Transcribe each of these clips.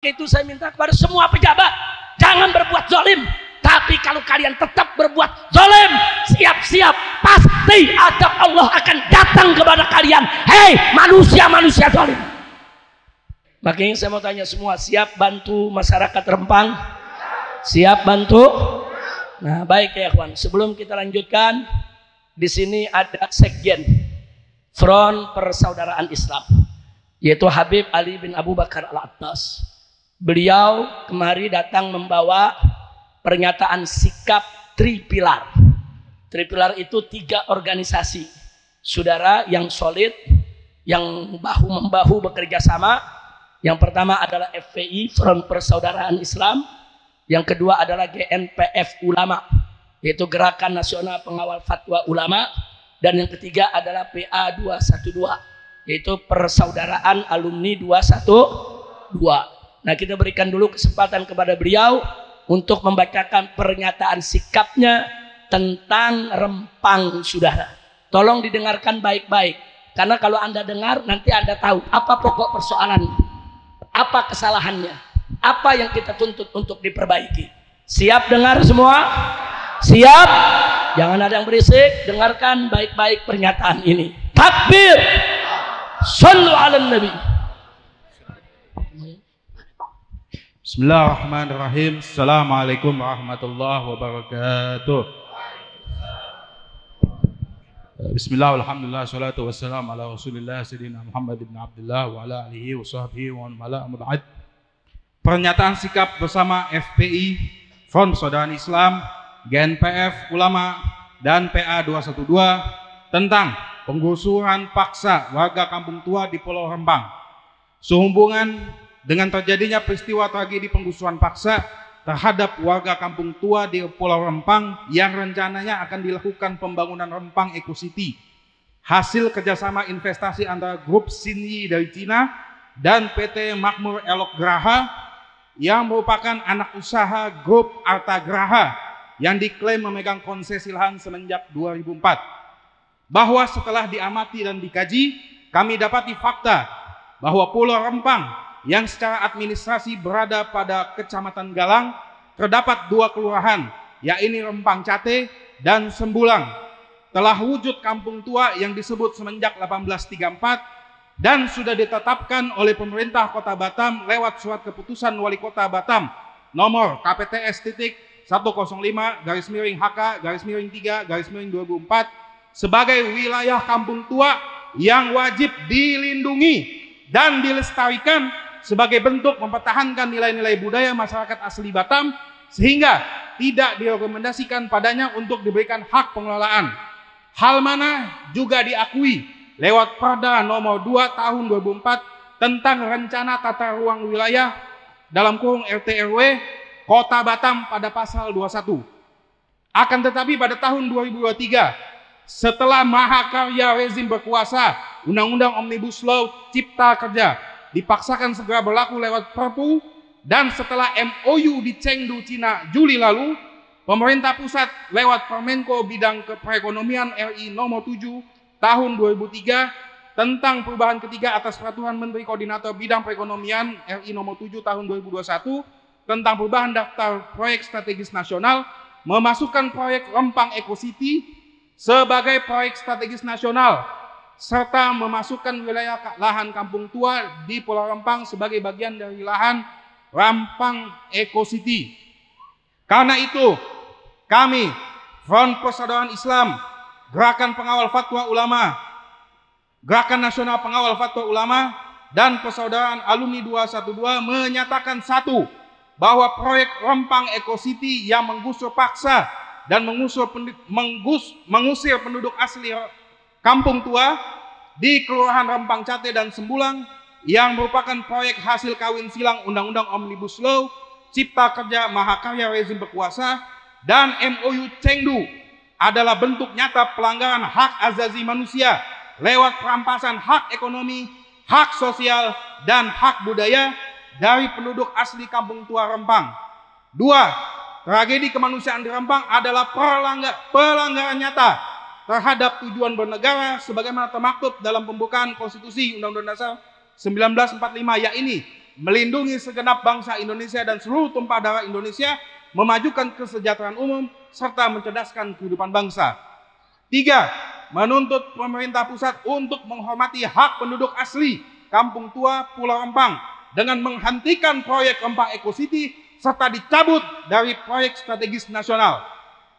Itu saya minta kepada semua pejabat, jangan berbuat zalim. Tapi kalau kalian tetap berbuat zalim, siap-siap pasti azab Allah akan datang kepada kalian. Hei manusia-manusia zalim. Makanya saya mau tanya semua, siap bantu masyarakat Rempang? Siap bantu? Nah, baik ya kawan. Sebelum kita lanjutkan, di sini ada sekjen Front Persaudaraan Islam, yaitu Habib Ali bin Abu Bakar Al-Attas. Beliau kemari datang membawa pernyataan sikap Tripilar. Tripilar itu 3 organisasi saudara yang solid, yang bahu-membahu bekerja sama. Yang pertama adalah FPI, Front Persaudaraan Islam. Yang kedua adalah GNPF Ulama, yaitu Gerakan Nasional Pengawal Fatwa Ulama. Dan yang ketiga adalah PA212, yaitu Persaudaraan Alumni 212. Nah, kita berikan dulu kesempatan kepada beliau untuk membacakan pernyataan sikapnya tentang Rempang, saudara. Tolong didengarkan baik-baik, karena kalau Anda dengar nanti Anda tahu apa pokok persoalannya, apa kesalahannya, apa yang kita tuntut untuk diperbaiki. Siap dengar semua? Siap? Jangan ada yang berisik, dengarkan baik-baik pernyataan ini. Takbir! Shallu 'alan Nabi. Bismillahirrahmanirrahim. Assalamualaikum warahmatullahi wabarakatuh. Bismillah, alhamdulillah, salatu wassalamu ala rasulillah sayyidina Muhammad ibn Abdullah wa ala alihi wa sahbihi wa mala muba'ad. Pernyataan sikap bersama FPI, Front Persaudaraan Islam, GNPF Ulama, dan PA212 tentang penggusuran paksa warga kampung tua di Pulau Rempang sehubungan dengan terjadinya peristiwa tragedi penggusuran paksa terhadap warga kampung tua di Pulau Rempang yang rencananya akan dilakukan pembangunan Rempang Eco City, hasil kerjasama investasi antara grup Xinyi dari Cina dan PT Makmur Elok Graha yang merupakan anak usaha grup Arta Graha yang diklaim memegang konsesi lahan semenjak 2004. Bahwa setelah diamati dan dikaji, kami dapati fakta bahwa Pulau Rempang yang secara administrasi berada pada Kecamatan Galang terdapat 2 kelurahan, yaitu Rempang Cate dan Sembulang, telah wujud kampung tua yang disebut semenjak 1834 dan sudah ditetapkan oleh pemerintah Kota Batam lewat surat keputusan Wali Kota Batam nomor KPTS.105-HK-3-2004 sebagai wilayah kampung tua yang wajib dilindungi dan dilestarikan sebagai bentuk mempertahankan nilai-nilai budaya masyarakat asli Batam, sehingga tidak direkomendasikan padanya untuk diberikan hak pengelolaan. Hal mana juga diakui lewat Perda nomor 2 tahun 2004 tentang rencana tata ruang wilayah dalam kurung RT/RW Kota Batam pada pasal 21. Akan tetapi pada tahun 2023, setelah mahakarya rezim berkuasa, Undang-Undang Omnibus Law Cipta Kerja dipaksakan segera berlaku lewat Perpu, dan setelah MOU di Chengdu, Cina Juli lalu, pemerintah pusat lewat Permenko Bidang Perekonomian RI nomor 7 tahun 2003 tentang perubahan ketiga atas Peraturan Menteri Koordinator Bidang Perekonomian RI nomor 7 tahun 2021 tentang perubahan daftar proyek strategis nasional, memasukkan proyek Rempang Eco City sebagai proyek strategis nasional, serta memasukkan wilayah lahan kampung tua di Pulau Rempang sebagai bagian dari lahan Rempang Eco City. Karena itu, kami, Front Persaudaraan Islam, Gerakan Pengawal Fatwa Ulama, Gerakan Nasional Pengawal Fatwa Ulama, dan Persaudaraan Alumni 212 menyatakan satu, bahwa proyek Rempang Eco City yang menggusur paksa dan mengusir penduduk asli kampung tua di Kelurahan Rempang Cate dan Sembulang yang merupakan proyek hasil kawin silang Undang-Undang Omnibus Law Cipta Kerja mahakarya rezim berkuasa dan MOU Chengdu adalah bentuk nyata pelanggaran hak asasi manusia lewat perampasan hak ekonomi, hak sosial, dan hak budaya dari penduduk asli kampung tua Rempang. 2. Tragedi kemanusiaan di Rempang adalah pelanggaran nyata terhadap tujuan bernegara sebagaimana termaktub dalam pembukaan Konstitusi Undang-Undang Dasar 1945, melindungi segenap bangsa Indonesia dan seluruh tumpah darah Indonesia, memajukan kesejahteraan umum, serta mencerdaskan kehidupan bangsa. 3. Menuntut pemerintah pusat untuk menghormati hak penduduk asli Kampung Tua Pulau Rempang dengan menghentikan proyek Rempang Eco City serta dicabut dari proyek strategis nasional.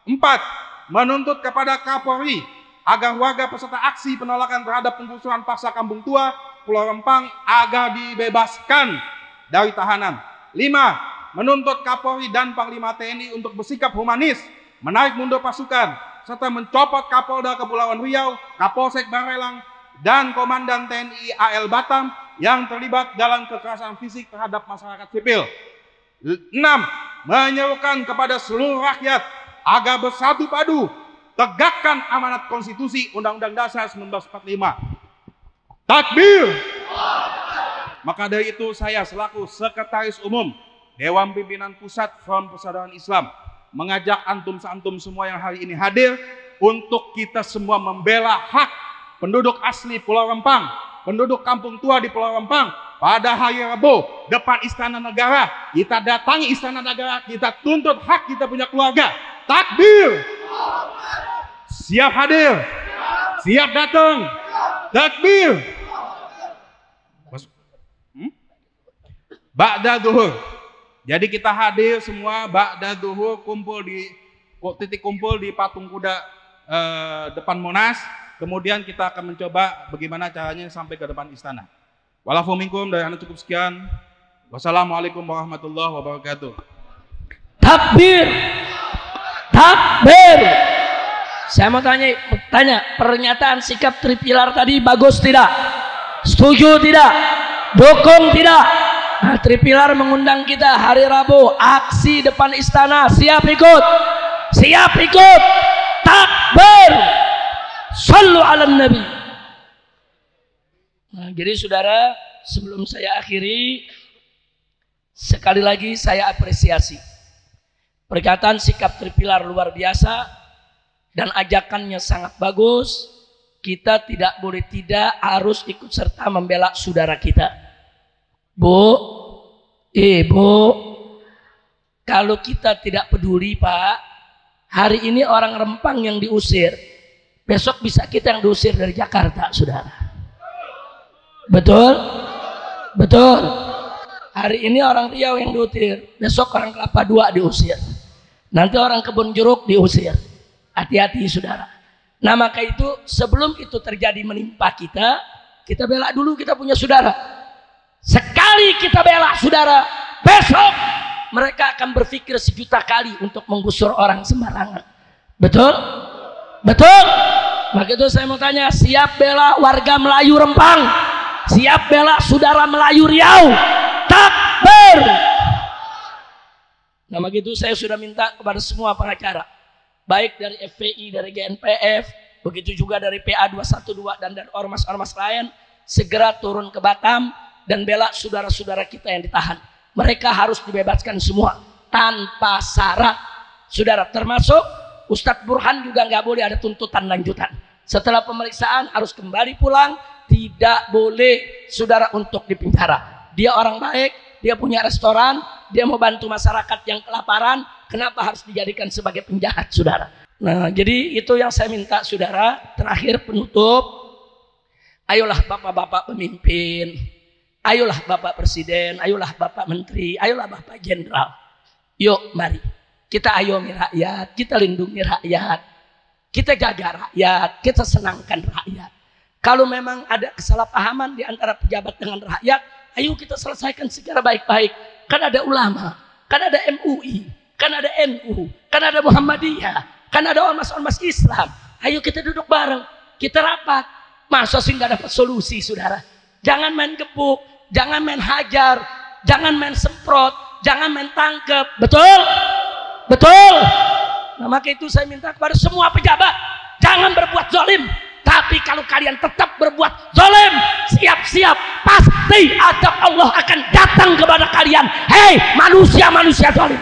4. Menuntut kepada Kapolri agar warga peserta aksi penolakan terhadap penggusuran paksa Kampung Tua Pulau Rempang agar dibebaskan dari tahanan. 5. Menuntut Kapolri dan Panglima TNI untuk bersikap humanis, menarik mundur pasukan, serta mencopot Kapolda Kepulauan Riau, Kapolsek Barelang, dan Komandan TNI AL Batam yang terlibat dalam kekerasan fisik terhadap masyarakat sipil. 6. Menyerukan kepada seluruh rakyat agar bersatu padu, tegakkan amanat konstitusi Undang-Undang Dasar 1945. Takbir! Maka dari itu saya selaku Sekretaris Umum Dewan Pimpinan Pusat Front Persaudaraan Islam mengajak antum-antum semua yang hari ini hadir untuk kita semua membela hak penduduk asli Pulau Rempang, penduduk Kampung Tua di Pulau Rempang. Pada hari Rabu depan Istana Negara, kita datangi Istana Negara, kita tuntut hak kita punya keluarga. Takbir! Siap hadir? Siap datang? Takbir! Ba'da zuhur. Jadi kita hadir semua ba'da zuhur, titik kumpul di patung kuda depan Monas. Kemudian kita akan mencoba bagaimana caranya sampai ke depan istana. Walafu minkum, dari anda cukup sekian. Wassalamualaikum warahmatullahi wabarakatuh. Takbir! Takbir! Saya mau tanya, pernyataan sikap Tripilar tadi bagus tidak? Setuju tidak? Dukung tidak? Nah, Tripilar mengundang kita hari Rabu aksi depan istana. Siap ikut? Siap ikut? Takbir! Sallu ala nabi. Nah, jadi saudara, sebelum saya akhiri, sekali lagi saya apresiasi perkataan sikap Tripilar luar biasa dan ajakannya sangat bagus. Kita tidak boleh tidak harus ikut serta membela saudara kita. Bu, Ibu, kalau kita tidak peduli Pak, hari ini orang Rempang yang diusir, besok bisa kita yang diusir dari Jakarta, saudara. Betul? Betul. Hari ini orang Riau yang diusir, besok orang Kelapa II diusir, nanti orang Kebun Jeruk diusir. Hati-hati saudara. Nah maka itu sebelum itu terjadi menimpa kita bela dulu kita punya saudara. Sekali kita bela saudara, besok mereka akan berpikir 1.000.000 kali untuk menggusur orang sembarangan. Betul? Betul? Maka itu saya mau tanya, siap bela warga Melayu Rempang? Siap bela saudara Melayu Riau? Takbir! Nah maka itu saya sudah minta kepada semua pengacara, baik dari FPI, dari GNPF, begitu juga dari PA 212 dan dari ormas-ormas lain, segera turun ke Batam dan bela saudara-saudara kita yang ditahan. Mereka harus dibebaskan semua tanpa syarat, saudara. Termasuk Ustadz Burhan juga nggak boleh ada tuntutan lanjutan. Setelah pemeriksaan harus kembali pulang, tidak boleh saudara untuk dipenjara. Dia orang baik, dia punya restoran, dia mau bantu masyarakat yang kelaparan. Kenapa harus dijadikan sebagai penjahat, saudara? Nah, jadi itu yang saya minta, saudara. Terakhir penutup, ayolah bapak-bapak pemimpin, ayolah Bapak Presiden, ayolah Bapak Menteri, ayolah Bapak Jenderal. Yuk mari, kita ayomi rakyat, kita lindungi rakyat, kita jaga rakyat, kita senangkan rakyat. Kalau memang ada kesalahpahaman di antara pejabat dengan rakyat, ayo kita selesaikan secara baik-baik. Kan ada ulama, kan ada MUI, kan ada NU, kan ada Muhammadiyah, kan ada ormas-ormas Islam. Ayo kita duduk bareng, kita rapat. Masa sih nggak dapat solusi, saudara? Jangan main gebuk, jangan main hajar, jangan main semprot, jangan main tangkep. Betul? Betul? Nah maka itu saya minta kepada semua pejabat, jangan berbuat zalim. Tapi kalau kalian tetap berbuat zalim, siap-siap pasti azab Allah akan datang kepada kalian. Hei manusia-manusia zalim.